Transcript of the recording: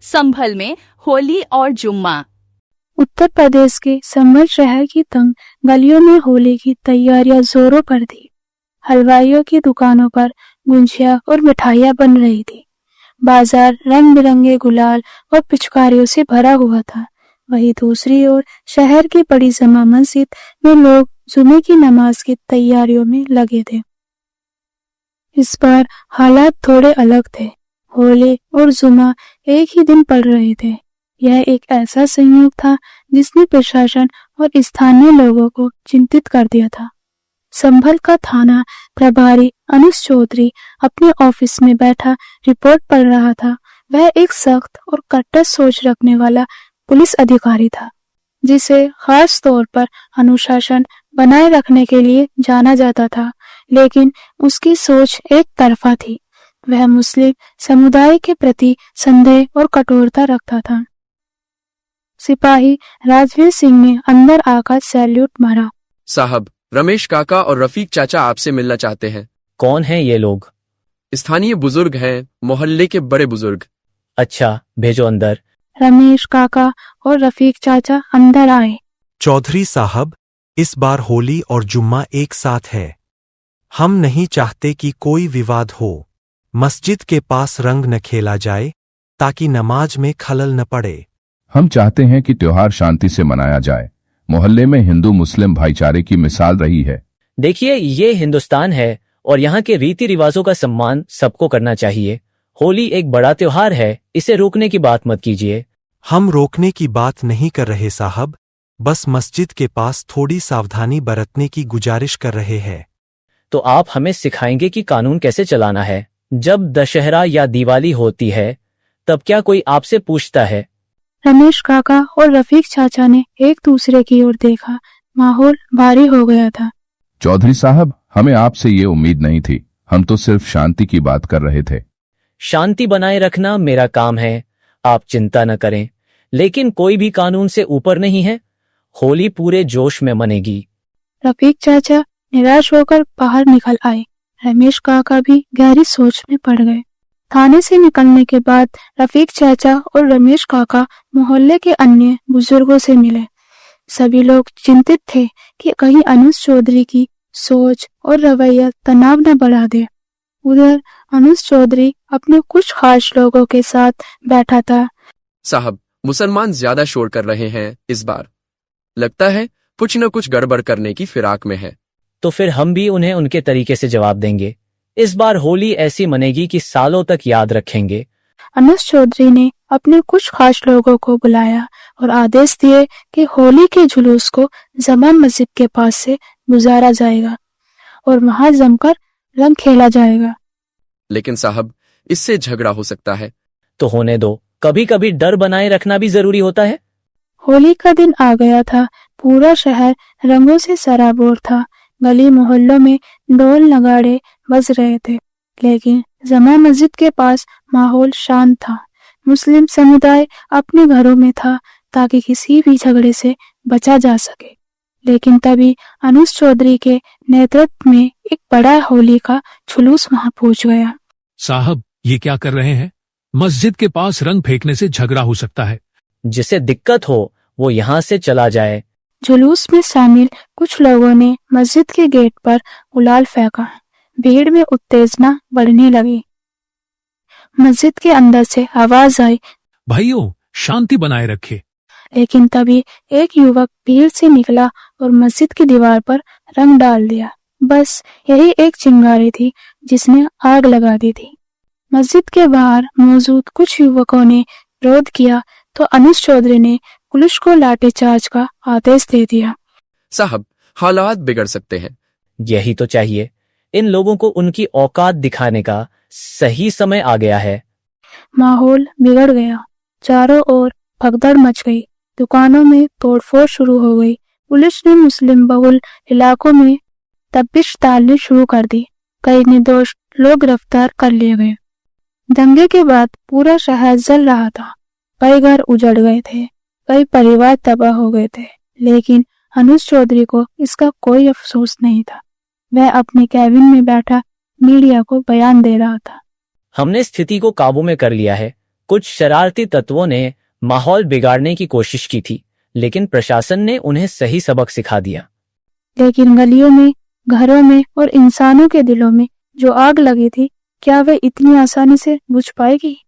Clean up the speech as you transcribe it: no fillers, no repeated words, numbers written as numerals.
संभल में होली और जुम्मा। उत्तर प्रदेश के संभल शहर की तंग गलियों में होली की तैयारियां जोरों पर थी। हलवाइयों की दुकानों पर गुंजिया और मिठाइयां बन रही थी। बाजार रंग बिरंगे गुलाल और पिचकारियों से भरा हुआ था। वहीं दूसरी ओर शहर की बड़ी जमा मस्जिद में लोग जुमे की नमाज की तैयारियों में लगे थे। इस बार हालात थोड़े अलग थे। होली और जुमा एक ही दिन पड़ रहे थे। यह एक ऐसा संयोग था जिसने प्रशासन और स्थानीय लोगों को चिंतित कर दिया था। संभल का थाना प्रभारी अनुज चौधरी अपने ऑफिस में बैठा रिपोर्ट पढ़ रहा था। वह एक सख्त और कट्टर सोच रखने वाला पुलिस अधिकारी था, जिसे खास तौर पर अनुशासन बनाए रखने के लिए जाना जाता था, लेकिन उसकी सोच एक तरफा थी। वह मुस्लिम समुदाय के प्रति संदेह और कठोरता रखता था। सिपाही राजवीर सिंह ने अंदर आकर सैल्यूट मारा। साहब, रमेश काका और रफीक चाचा आपसे मिलना चाहते हैं। कौन हैं ये लोग? स्थानीय बुजुर्ग हैं, मोहल्ले के बड़े बुजुर्ग। अच्छा, भेजो अंदर। रमेश काका और रफीक चाचा अंदर आए। चौधरी साहब, इस बार होली और जुम्मा एक साथ है। हम नहीं चाहते कि कोई विवाद हो। मस्जिद के पास रंग न खेला जाए ताकि नमाज में खलल न पड़े। हम चाहते हैं कि त्योहार शांति से मनाया जाए। मोहल्ले में हिंदू मुस्लिम भाईचारे की मिसाल रही है। देखिए, ये हिंदुस्तान है और यहाँ के रीति रिवाजों का सम्मान सबको करना चाहिए। होली एक बड़ा त्योहार है, इसे रोकने की बात मत कीजिए। हम रोकने की बात नहीं कर रहे साहब, बस मस्जिद के पास थोड़ी सावधानी बरतने की गुजारिश कर रहे हैं। तो आप हमें सिखाएंगे कि कानून कैसे चलाना है? जब दशहरा या दिवाली होती है तब क्या कोई आपसे पूछता है? रमेश काका और रफीक चाचा ने एक दूसरे की ओर देखा। माहौल भारी हो गया था। चौधरी साहब, हमें आपसे ये उम्मीद नहीं थी। हम तो सिर्फ शांति की बात कर रहे थे। शांति बनाए रखना मेरा काम है, आप चिंता न करें। लेकिन कोई भी कानून से ऊपर नहीं है। होली पूरे जोश में मनेगी। रफीक चाचा निराश होकर बाहर निकल आए। रमेश काका भी गहरी सोच में पड़ गए। थाने से निकलने के बाद रफीक चाचा और रमेश काका मोहल्ले के अन्य बुजुर्गों से मिले। सभी लोग चिंतित थे कि कहीं अनुज चौधरी की सोच और रवैया तनाव न बढ़ा दे। उधर अनुज चौधरी अपने कुछ खास लोगों के साथ बैठा था। साहब, मुसलमान ज्यादा शोर कर रहे हैं इस बार। लगता है कुछ न कुछ गड़बड़ करने की फिराक में है। तो फिर हम भी उन्हें उनके तरीके से जवाब देंगे। इस बार होली ऐसी मनेगी कि सालों तक याद रखेंगे। अनुज चौधरी ने अपने कुछ खास लोगों को बुलाया और आदेश दिए कि होली के जुलूस को जमा मस्जिद के पास से गुजारा जाएगा और वहां जमकर रंग खेला जाएगा। लेकिन साहब, इससे झगड़ा हो सकता है। तो होने दो, कभी कभी डर बनाए रखना भी जरूरी होता है। होली का दिन आ गया था। पूरा शहर रंगों से सराबोर था। गली मोहल्लों में ढोल नगाड़े बज रहे थे, लेकिन जमा मस्जिद के पास माहौल शांत था। मुस्लिम समुदाय अपने घरों में था ताकि किसी भी झगड़े से बचा जा सके। लेकिन तभी अनुज चौधरी के नेतृत्व में एक बड़ा होली का जुलूस वहां पहुंच गया। साहब, ये क्या कर रहे हैं? मस्जिद के पास रंग फेंकने से झगड़ा हो सकता है। जिसे दिक्कत हो वो यहाँ से चला जाए। जुलूस में शामिल कुछ लोगों ने मस्जिद के गेट पर गुलाल फेंका। भीड़ में उत्तेजना बढ़ने लगी। मस्जिद के अंदर से आवाज आई, भाइयों, शांति बनाए रखे। लेकिन तभी एक युवक भीड़ से निकला और मस्जिद की दीवार पर रंग डाल दिया। बस यही एक चिंगारी थी जिसने आग लगा दी थी। मस्जिद के बाहर मौजूद कुछ युवकों ने विरोध किया तो अनुज चौधरी ने पुलिस को लाठीचार्ज का आदेश दे दिया। साहब, हालात बिगड़ सकते हैं। यही तो चाहिए। इन लोगों को उनकी औकात दिखाने का सही समय आ गया है। माहौल बिगड़ गया। चारों ओर भगदड़ मच गई। दुकानों में तोड़फोड़ शुरू हो गई। पुलिस ने मुस्लिम बहुल इलाकों में तफ्तीश डालनी शुरू कर दी। कई निर्दोष लोग गिरफ्तार कर लिए गए। दंगे के बाद पूरा शहर जल रहा था। कई घर उजड़ गए थे, कई परिवार तबाह हो गए थे, लेकिन अनुज चौधरी को इसका कोई अफसोस नहीं था। वह अपने कैबिन में बैठा मीडिया को बयान दे रहा था। हमने स्थिति को काबू में कर लिया है। कुछ शरारती तत्वों ने माहौल बिगाड़ने की कोशिश की थी, लेकिन प्रशासन ने उन्हें सही सबक सिखा दिया। लेकिन गलियों में, घरों में और इंसानों के दिलों में जो आग लगी थी, क्या वे इतनी आसानी से बुझ पाएगी?